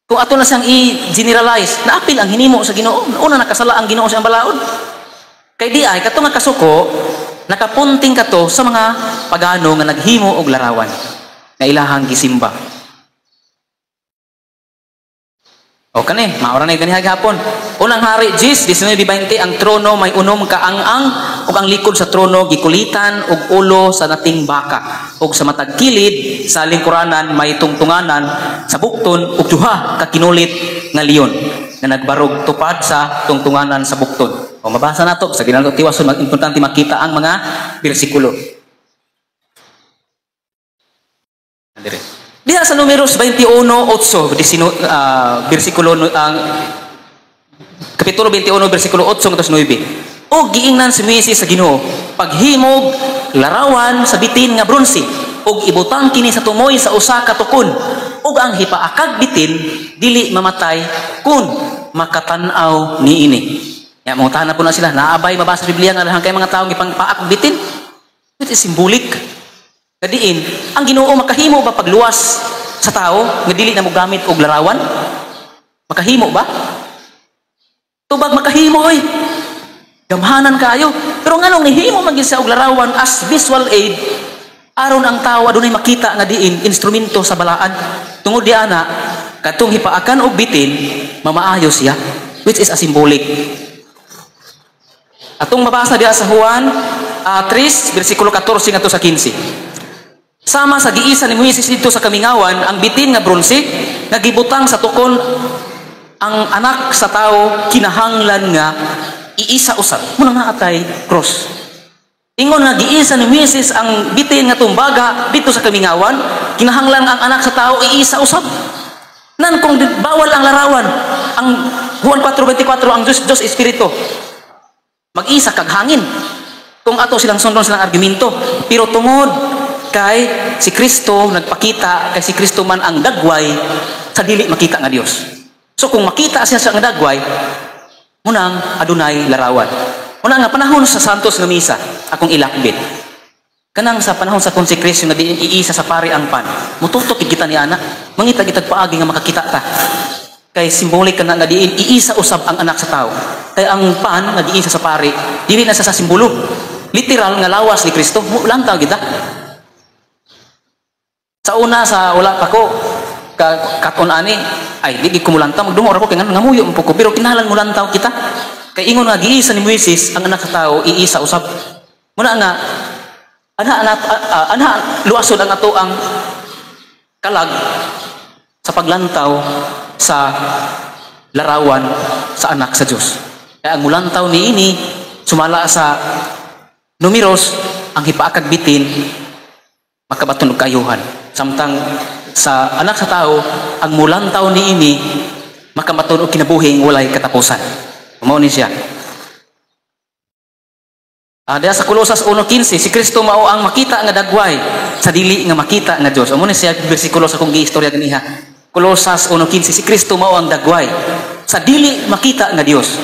kung ato na siyang i-generalize naapil ang hinimo sa Ginoo, una nakasala ang Ginoo sa iyang balaod. Kay di ay kato nga kasuko nakapunting kato sa mga pagano nga naghimo og larawan nga ilahang gisimba. O kani, maura na ganiha gapon. Unang hari Jis 19:20, ang trono may unom kaang-ang ug ang likod sa trono gikulitan og ulo sa nating baka ug sa matag kilid sa lingkuranan may tungtunganan sa bukton ug duha ka kinulit nga leon nga nagbarog tupad sa tungtunganan sa bukton. O mabasa nato sa ginalog tiwason, importante makita ang mga bersikulo. Dire. Diha sa Números 21:8, bersikulo ang kapitulo 21 bersikulo 8 hangtod 9. O giingnan si Moises sa Ginoo paghimog larawan sa bitin nga bronse ug ibutang kini sa tumoy sa usa ka tukon ug ang hipaakag bitin dili mamatay kun makatan-aw niini. Ya mo tanan po na sila naabay mabasa sa Biblia nga kay mga tawo gipangpaak bitin. It is symbolic. Kadiin, ang Ginoo makahimo ba pagluwas sa tao nga dili na mo gamit og larawan? Makahimo ba? Tubag makahimo oy. Gamhanan kayo. Pero nganong nihimo man gyud sa og larawan as visual aid aron ang tao adunay makita nga diin instrumento sa balaan. Tungod di ana katong hipaakan og bitin mamaayo siya, which is a symbolic. Atong mabasa diha sa Juan 3 bersikulo 14 ngadto sa 15. Sama sa giisa ni Moises dito sa kamingawan ang bitin nga bronse nga gibutang sa tukon ang anak sa tao kinahanglan nga iisa usab muna nga atay cross. Ingon nga giisa ni Moises ang bitin nga tumbaga dito sa kamingawan kinahanglan ang anak sa tao iisa usab. Nan kung bawal ang larawan ang Juan 4:24 ang Diyos Espiritu mag-isa kag hangin kung ato silang sundon silang argumento pero tungod kay si Kristo nagpakita kay si Kristo man ang dagway sa dili makita nga Dios. So kung makita siya sa nga dagway munang adunay larawan. Muna nga panahon sa Santos nga misa akong ilakbit. Kanang sa panahon sa consecration nga diin iisa sa pari ang pan. Mututok kita ni ana, mangita kitag paagi nga makakita ta. Kay simbolik kana nga diin iisa usab ang anak sa tao. Kay ang pan nga giisa sa pari, dili na sa simbolo. Literal nga lawas ni Kristo, lantaw kita. Sa una sa wala pa ko katon ani ay di ko mulantaw magdungor ako kay ngamuyo mo ko pero kinahanglan mulantaw kita kay ingon nga giisa ni Moises ang anak sa tao iisa usab muna nga ana luasod ang ato ang kalag sa paglantaw sa larawan sa anak sa Dios kay ang mulantaw niini sumala sa Números ang hipaakag bitin makabaton og kayuhan samtang sa anak sa tao ang mulantaw niini makabaton og kinabuhing walay katapusan. Mao ni siya. Diha sa Kolosas 1:15 si Kristo mao ang makita nga dagway sa dili nga makita nga Dios. Mao ni siya bersikulo sa kung giistorya ganiha. Kolosas 1:15 si Kristo mao ang dagway sa dili makita nga Dios.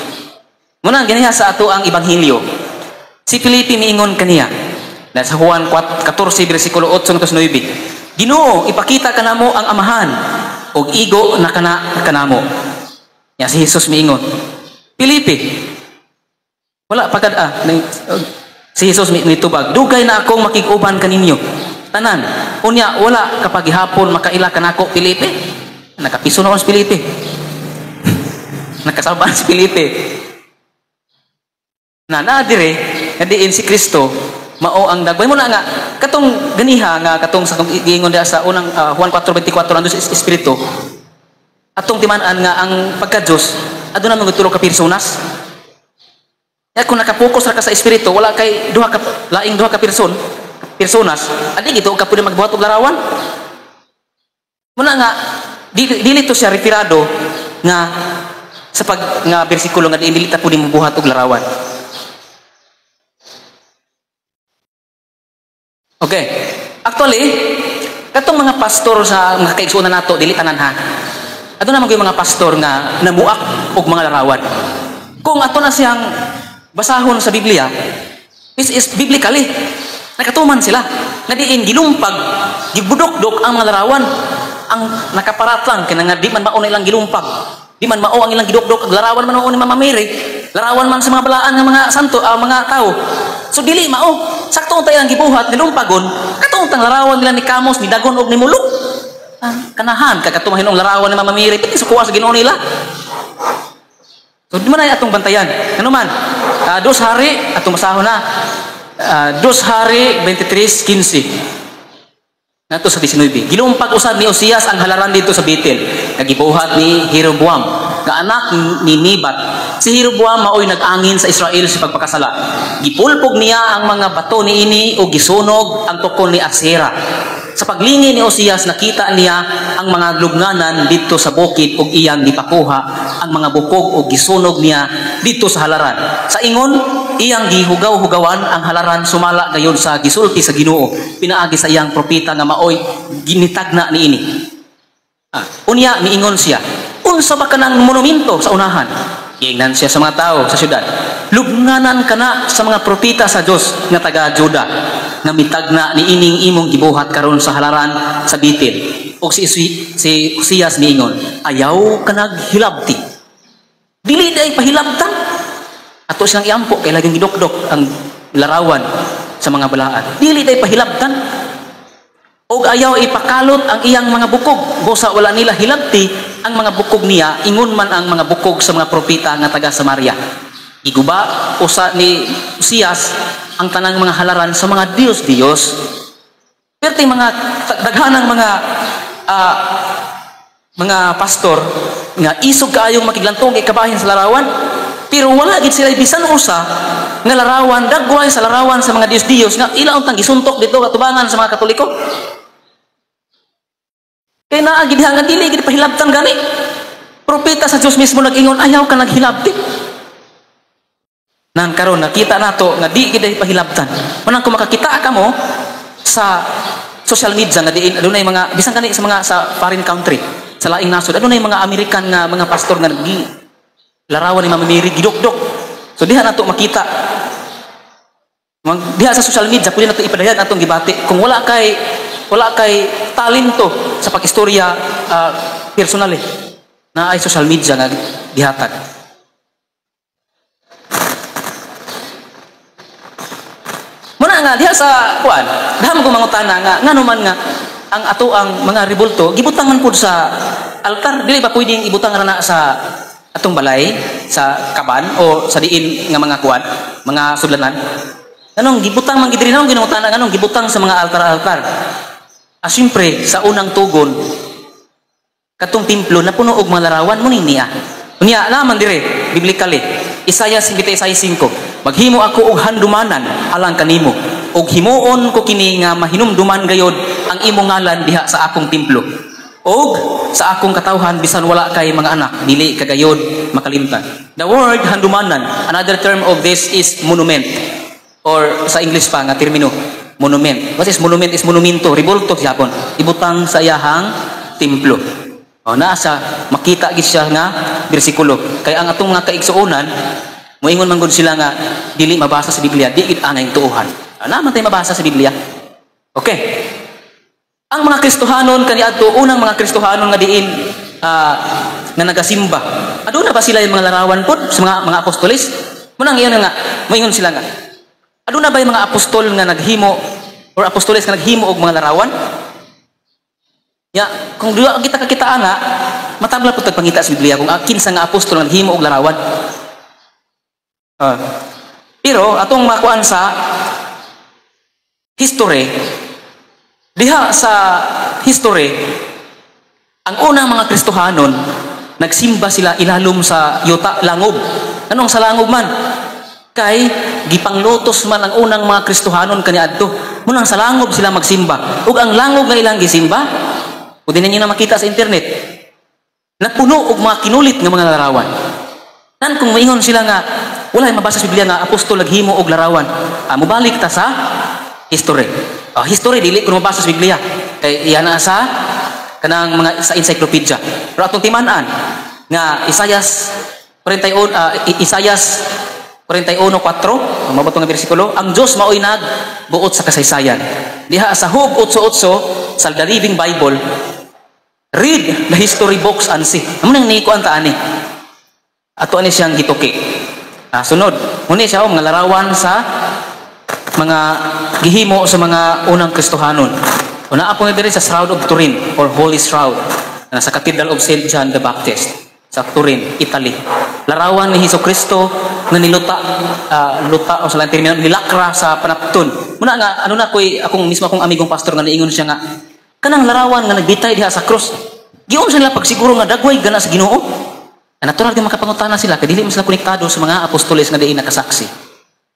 Muna ganiha sa ato ang ebanghelyo. Si Filipe miingon kaniya sa Juan 14 bersikulo 8 hangtod 9. Ginoo, ipakita kanamo ang amahan og igo na kanamo. Ya si Jesus miingon. Filipe. Wala pagad si Jesus mitubag. Dugay na akong makig-uban kaninyo. Tanan. Unya wala kapag gihapon makaila kanako Filipe. Nakapiso na si Filipe. Nakasalban si Filipe. Na dire diin si Kristo mao ang dagway mo na nga katong ganiha nga katong sa giingon diha sa unang Juan 4:24 ang Dios Espiritu atong timan-an nga ang pagka-Dios aduna man tulo ka personas ya kung nakapokus ra ka sa espiritu wala kay duha ka laing duha ka personas adi gito ka pwede magbuhat og larawan muna nga dili to siya retirado nga sa pag nga bersikulo nga dili ta pwede mabuhat og larawan. Okay. Actually, katong mga pastor sa mga kaigsuonan nato dili tanan ha. Ato na mga pastor nga namuak og mga larawan. Kung ato na siyang basahon sa Biblia, this is biblically nakatuman sila. Nga diin gilumpag, gibudok-dok ang mga larawan. Ang nakaparat lang kaya nga di man mao ilang gilumpag. Di man mao ang ilang gidok-dok larawan man mao ni Mama Mary. Larawan man sa mga balaan ng mga santo, mga tao. So dili mao. Sakto tayo ang gibuhat nilumpagon. Katong tang larawan nila ni Kamos ni Dagon og ni Mulok. Kanahan kagatumahin og larawan ni Mama Mary pati sukuha sa Ginoo nila. So di man ay atong bantayan. Ano man? Dos hari atong masahon na. Dos hari 23:15. Nato sa 19. Gilumpag usab ni Osias ang halaran dito sa Betel. Nagibuhat ni Jeroboam, nga anak ni Nebat. Si Jeroboam maoy nag-angin sa Israel sa pagpakasala. Gipulpog niya ang mga bato niini o gisunog ang tukol ni Asera. Sa paglingi ni Osias nakita niya ang mga lubnganan dito sa bukid ug iyang gipakuha ang mga bukog o gisunog niya dito sa halaran. Sa ingon, iyang gihugaw-hugawan ang halaran sumala gayon sa gisulti sa Ginoo. Pinaagi sa iyang propeta nga maoy ginitagna niini. Unya niingon siya, unsa ba kanang monumento sa unahan? Giingnan siya sa mga tao sa syudad. Lubnganan kana sa mga propeta sa Dios nga taga Juda nga mitagna niining imong gibuhat karon sa halaran sa Betel. Og si Osias niingon, ayaw ka naghilabti. Dili day pahilabtan. Ato siyang iampo kay laging gidokdok ang larawan sa mga balaan. Dili day pahilabtan. Og ayaw ipakalot ang iyang mga bukog. Busa wala nila hilabti ang mga bukog niya, ingon man ang mga bukog sa mga propeta nga taga Samaria. Iguba usa ni Osias ang tanang mga halaran sa mga Diyos. Perti mga daghanang mga pastor nga isog kaayong makiglantong kay kabahin sa larawan, pero wala gid sila bisan usa nga larawan dagway sa larawan sa mga Diyos nga ila untang gisuntok dito katubangan sa mga Katoliko. Kaya naagid nga dili gid pahilabtan gani. Propeta sa Dios mismo nag-ingon ayaw ka naghilabti. Nang karon nakita nato nga di gid pahilabtan. Manang kung makakita ka mo sa social media nga diin adunay mga bisan kani sa mga sa foreign country, sa laing nasod adunay mga American nga mga pastor nga larawan ni Mama Mary gidokdok. So diha nato makita. Diha sa social media pwede nato ipadayon atong gibati kung wala kay talento sa pag-istorya personal na ay social media nga gihatag. Muna nga diha sa kuan, daham ko mangutana nga ngano man nga ang ato ang mga rebulto gibutang man pud sa altar, dili ba pwedeng ibutang ra na sa atong balay, sa kaban o sa diin nga mga kuan, mga sudlanan? Anong gibutang man gid rin anong ginungutana nganong gibutang sa mga altar-altar? Siyempre, sa unang tugon, katong templo na puno og mga larawan mo niya. Unya naman dire, biblically, Isaiah 5, maghimo ako og handumanan alang kanimo, og himuon ko kini nga mahinumduman gayod ang imong ngalan diha sa akong templo. Og sa akong katawhan bisan wala kay mga anak, dili kagayod makalimtan. The word handumanan, another term of this is monument, or sa English pa nga termino, monument. What is monument? Is monumento, rebulto sa Japon. Ibutang sa iyahang templo. O nasa makita gid siya nga bersikulo. Kay ang atong mga kaigsuonan, moingon man gud sila nga dili mabasa sa Biblia, di gid angay tuuhan. Naman tay mabasa sa Biblia. Okay. Ang mga Kristohanon kaniadto unang mga Kristohanon nga diin nga nagasimba. Aduna ba sila yung mga larawan pod sa mga apostoles? Munang iyon nga, moingon sila nga aduna ba yung mga apostol nga naghimo or apostoles nga naghimo og mga larawan? Ya, kung duwa kita kakitaan na, matabla pud pangita sa Biblia kung kinsa nga apostol nga naghimo og larawan. Pero atong makuan sa history, diha sa history, ang unang mga Kristohanon nagsimba sila ilalom sa yuta langob. Anong sa langob man? Kay gipanglotos man ang unang mga Kristohanon kaniadto. Munang sa langob sila magsimba. Ug ang langob nga ilang gisimba, pwede ninyo na makita sa internet, napuno og mga kinulit nga mga larawan. Nan kung maingon sila nga wala mabasa sa Biblia nga apostol naghimo og larawan, mobalik ta sa history. History dili ko mabasa sa Biblia. Kay iyan na sa kanang mga sa encyclopedia. Pero atong timan-an nga Isaiah 41:4, mabato nga bersikulo, ang Dios maoy nagbuot sa kasaysayan. Diha sa Job 8:8 sa The Living Bible, read the history books and see. Amo nang niikuan ta ani. Ato ani siyang gituki. Sunod, muni siya mga larawan sa mga gihimo sa mga unang Kristohanon. Una ako nga diri sa Shroud of Turin or Holy Shroud na sa Cathedral of St. John the Baptist sa Turin, Italy. Larawan ni Hesus Kristo nga luta o sa lang termino nilakra sa panapton. Muna nga ano na akong mismo akong amigong pastor nga niingon siya nga kanang larawan nga nagbitay diha sa cross. Giun sila pagsiguro nga dagway gana sa Ginoo. Natural di makapangutana sila kay dili man sila konektado sa mga apostoles nga diin nakasaksi.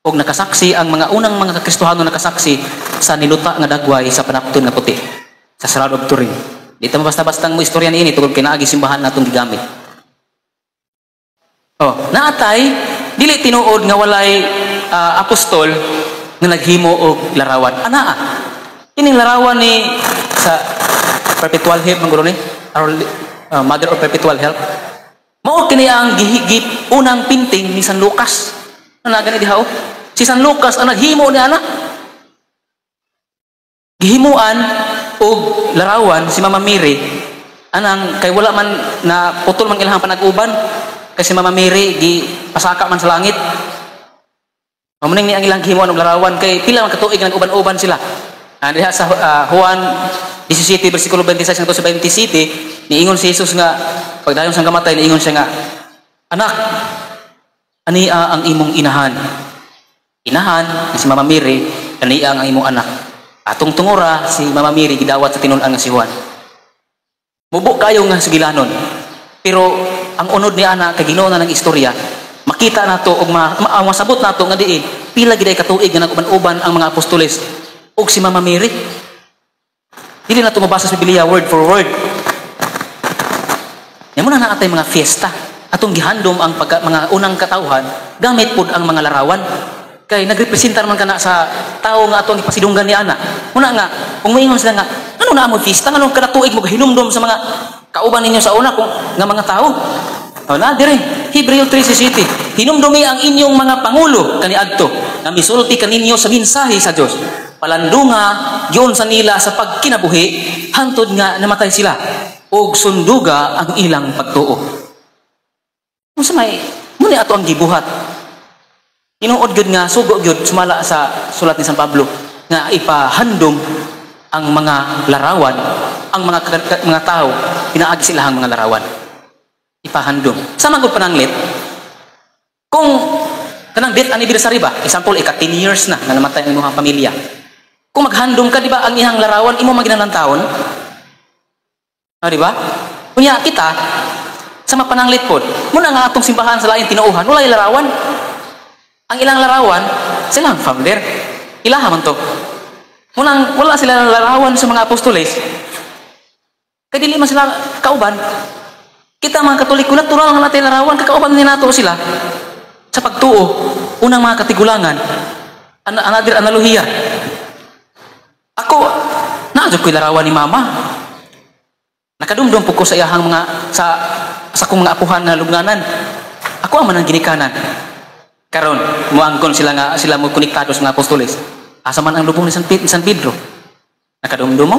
Og nakasaksi ang mga unang mga Kristohano nakasaksi sa niluta nga dagway sa panapton nga puti sa Shroud of Turin. Dito mo basta-bastang mo istorya niini tungod kay naagi simbahan natong gigamit. Naatay dili tinuod nga walay apostol nga naghimo og larawan. Anaa. Kining larawan ni sa Perpetual Help manggulo ni Mother of Perpetual Help. Mao kini ang gihigip unang pinting ni San Lucas. Ana gani diha si San Lucas ang naghimo ni ana. Gihimuan og larawan si Mama Mary anang kay wala man na putol man ilahang panag-uban kasi Mama Mary gi pasaka man sa langit. Mamuning ni ang ilang gihimuan og larawan kay pila man ka tuig nag-uban-uban sila. Diha sa Juan 17 bersikulo 26 hangtod sa 27 niingon si Jesus nga pagdayon sang kamatay niingon siya nga anak ania ang imong inahan si Mama Mary ania ang imong anak atong tungora si Mama Mary gidawat sa tinun-an nga si Juan mubo kayo nga sigilanon pero ang unod ni ana kay Ginoo na ng istorya makita nato og masabot nato nga diin pila gid ay katuig nga nag-uban-uban ang mga apostoles og si Mama Mary dili na ito mabasa sa Biblia word for word. Yan muna na atay mga fiesta. Atong gihandom ang mga unang katawhan, gamit po ang mga larawan. Kay nagrepresentar man ka na sa tao nga atong ipasidunggan ni ana. Muna nga, kung maingon sila nga, ano na mo fiesta? Anong kanatuig mo hinumdom sa mga kauban ninyo sa una kung nga mga tao? Na dire, Hebreo 3:17. Hinumdumi ang inyong mga pangulo kaniadto na misulti kaninyo sa mensahe sa Dios. Palandunga giun sa nila sa pagkinabuhi hantod nga namatay sila og sunduga ang ilang pagtuo. Unsa may muni ato ang gibuhat. Tinuod gyud nga sugo gyud sumala sa sulat ni San Pablo nga ipahandom ang mga larawan, ang mga tao pinaagi sila ang mga larawan. Ipahandom. Sama gud pananglit kung kanang death anniversary ba, example ika 10 years na nga namatay ang imong pamilya. Kung maghandom ka, di ba, ang ihang larawan, imo maginalang taon? Di ba? Kunya, kita, sa mapananglit po, muna nga atong simbahan sa laing tinuuhan, wala yung larawan. Ang ilang larawan, silang founder. Ilaha man to. Munang, wala sila larawan sa mga apostoles. Kaya dili man sila kauban. Kita mga Katoliko, natural nga natin larawan, kakauban din nato sila. Sa pagtuo, unang mga katigulangan, another analohiya. Ako, naadyo ko'y larawan ni Mama. Nakadumdum po ko sa iyahang mga, sa kong mga apuhan na lubnganan. Ako ang manang ginikanan. Karon, muangkon sila mo konektado sa mga apostoles. Asa man ang lubong ni San Pedro? Nakadumdum mo?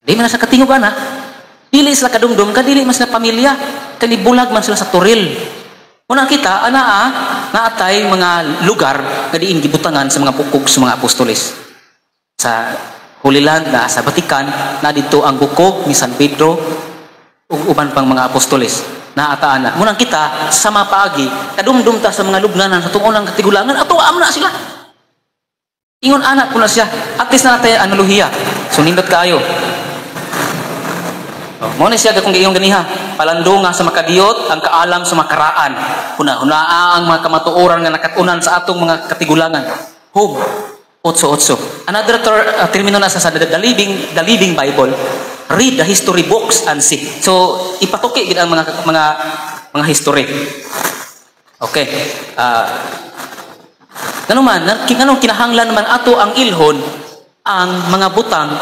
Di man na sa katingugan ha. Dili sila kadumdum, kadili man sila pamilya. Kanibulag man sila sa turil. Muna kita, naatay mga lugar na diin gibutangan sa mga bukog sa mga apostoles. Sa Holy Land na sa Vatican na dito ang bukog ni San Pedro ug uban pang mga apostoles na ataan na. Munang kita sa mapaagi kadumdum ta sa mga lubnganan sa tungunang katigulangan ato amna sila. Ingon anak ko na siya. At least na natin analohiya. So nindot kayo. Mo ni siya kung gayong ganiha. Palandunga sa makadiyot ang kaalam sa makaraan. Hunaa ang mga kamatuoran nga nakatunan sa atong mga katigulangan. Hub 8:8. Another termino na sa the Living Bible. Read the history books and see. So ipatuki gid ang mga history. Okay. Ganun kinahanglan man ato ang ilhon ang mga butang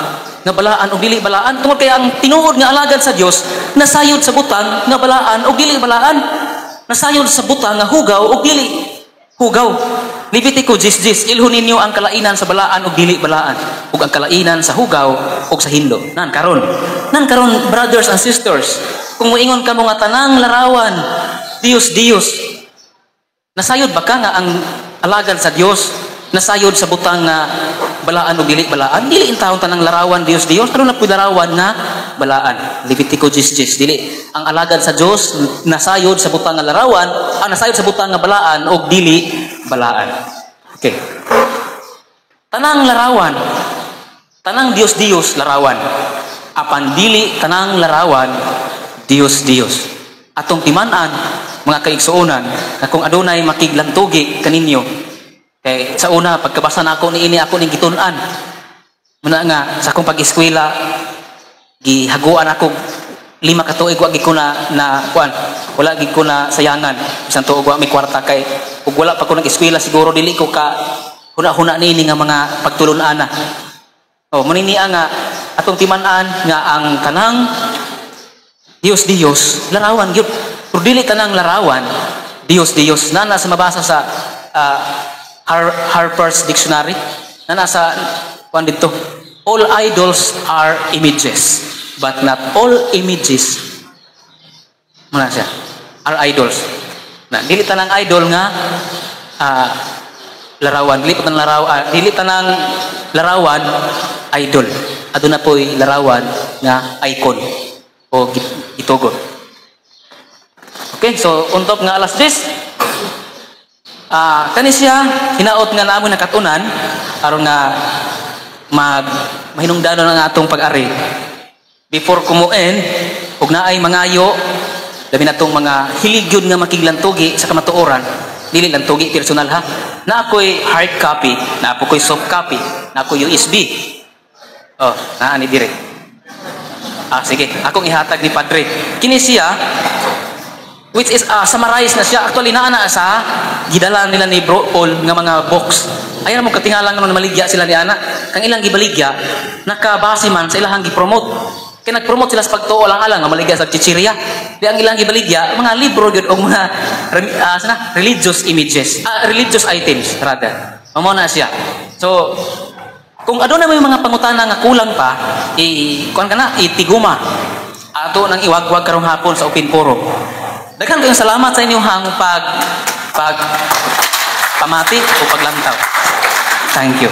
nga balaan o dili balaan tungod kay ang tinuod nga alagad sa Dios nasayod sa butang nga balaan o dili balaan, nasayod sa butang nga hugaw o dili hugaw. Levitico 10:10, ilhon ninyo ang kalainan sa balaan o dili balaan ug ang kalainan sa hugaw o sa hindo. Nan karon brothers and sisters, kung moingon ka mo nga tanang larawan Dios nasayod ba ka nga ang alagad sa Dios nasayod sa butang nga balaan o dili balaan, dili in taon tanang larawan Dios ano na pud larawan nga balaan. Levitico 10:10, dili ang alagad sa Dios nasayod sa butang nga larawan, nasayod sa butang nga balaan o dili balaan. Okay. Tanang larawan, tanang Dios larawan. Apan dili tanang larawan Dios. Atong timan-an mga kaigsuonan na kung adunay makiglantugi kaninyo. Kay sa una pagkabasa na ako niini ako ning gitun-an. Muna nga sa akong pag-eskwela gihaguan ako 5 ka tuig wa gid ko na kuan. Wala gid ko na sayangan. Bisan tuig wa may kwarta kay ug wala pa ko nag-eskwela siguro dili ko ka huna-huna niini nga mga pagtulon-ana. Oh, munini nga atong timan-an nga ang kanang Dios larawan gyud. Pero dili tanang larawan Dios nana sa mabasa sa Harper's Dictionary na nasa kuan dito, all idols are images but not all images muna siya are idols. Na dili tanang idol nga larawan, dili tanang larawan idol. Aduna po'y larawan nga icon o gitugon. Okay, so untop nga alas 10 kani siya hinaot nga namon nakatunan aron nga mahinungdanon ang atong pag-ari before kumuen ug naay mangayo labi natong mga hiligyon nga makiglantugi sa kamatuoran, dili lang tugi personal ha, na ako'y hard copy, na ako'y soft copy, na ako'y USB. Naani dire. Sige, akong ihatag ni Padre kini siya, which is summarize na siya. Actually naa sa gidala nila ni Bro Paul nga mga box. Ayan mo katingalan nga maligya sila ni ana. Kang ilang gibaligya nakabase man sa ilang gi-promote. Kay nag-promote sila sa pagtuo lang-alang nga maligya sa chichirya. Di ang ilang gibaligya mga libro gyud og mga religious images, religious items rather. Mao na siya. So kung aduna may mga pangutana nga kulang pa, kuan kana itiguma. Ato nang iwagwag karong hapon sa Open Forum. Daghan kayong salamat sa inyong pamati o paglantaw. Thank you.